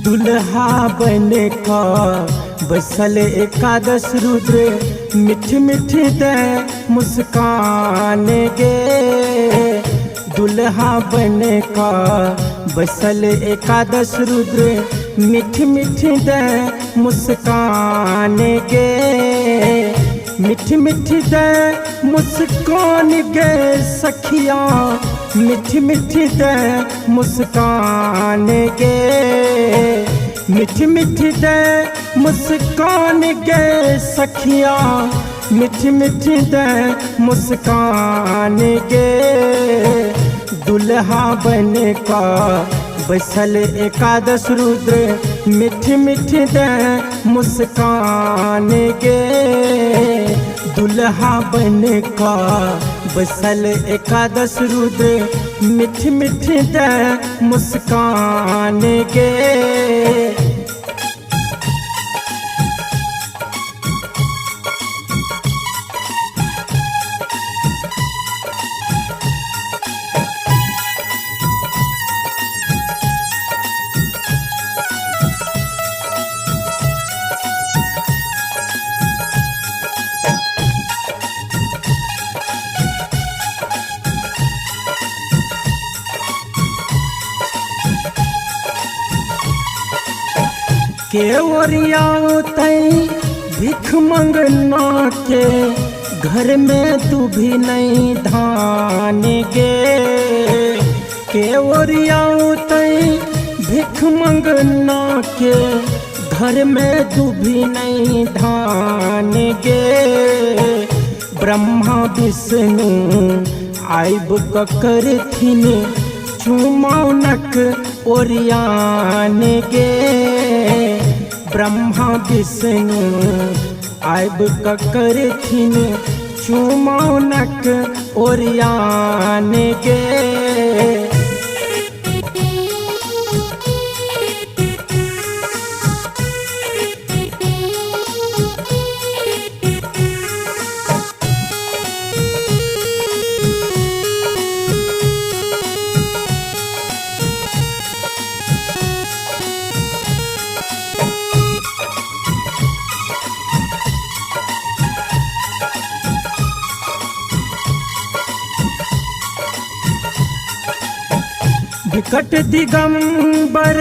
दुल्हा बन का बसल एकादश रुद्र मिठी मिठी दे मुस्कान गे। दुल्हा बन का बसल एकादश रुद्र मिठी मिठी दे मुस्कान गे। मिठी मिठी दे मुस्कान गे सखिया, मिठी मिठी दे मुस्कान गे। मिठी मिठी दे मुस्कान गे सखिया, मिठी मिठी दे मुस्कान गे। दुल्हा बन का बसल एकादश रुद्र मिठी मिठी दे मुस्कान गे। दुल्हा बन का बसल एकादश रुद्र मिठी मिठी दे मुस्कान गे। के ओरियाओ तई भिख मंगना के, घर में तू भी नहीं धान गे। के ओरियाओ तई भिख मंगना के, घर में तू भी नहीं धान गे। ब्रह्मा विष्णु आइब ककर थिन चुमौनक ओरियान गे। ब्रह्मा विष्णु आइब ककर थिन चुमौनक ओरियान गे। विकट दिगंबर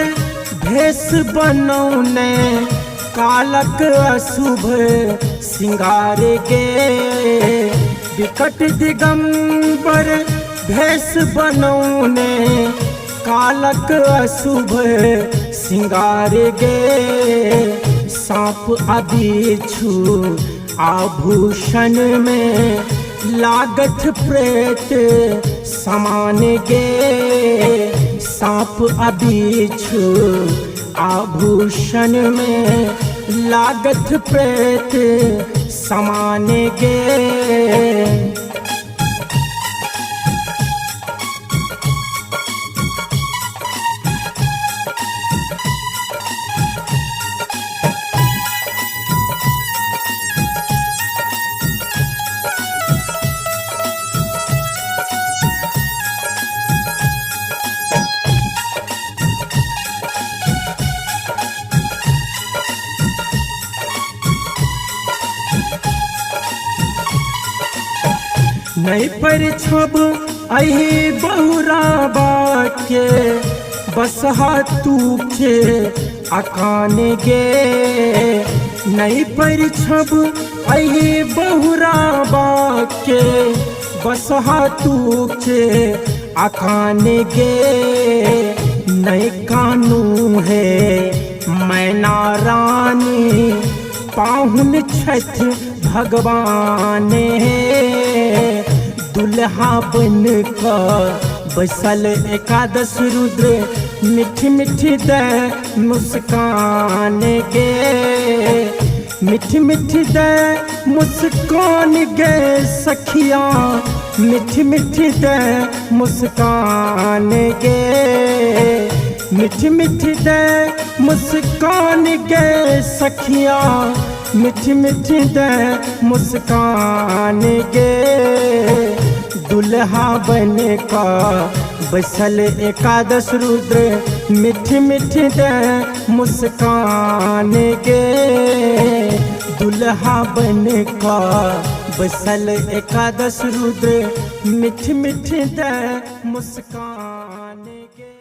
भेष बनौने, कालक अशुभ सिंगार गे। विकट दिगंबर भेष बनौने, कालक अशुभ सिंगार गे। सांप बिच्छू आभूषण में, लागत प्रेत समान गे। सांप बिच्छू आभूषण में, लागत प्रेत समान गे। नहीं पर छब अही बहुरा बाके, बसहा तू के अकान गे। नहीं पर छब अही बहुरा बाके, बसहा तू के अकान गे। नहीं कानू है मैना रानी, पाहुन छठ भगवान है। दुल्हा बन का बसल एकादश रुद्र मिठी मिठी दे मुस्कान गे। मिठी मिठी दे मुस्कान गे सखिया, मिठी मिठी दे मुस्कान गे। मिठी मिठी दे मुस्कान गे सखिया, मिठी मिठी दे मुस्कान गे। दुल्हा बन का बसल एकादश रुद्र मिठी मीठी दे मुस्कान गे दुल्हा बन का बसल एकादश रुद्र मीठी मीठी दे मुस्कान गे।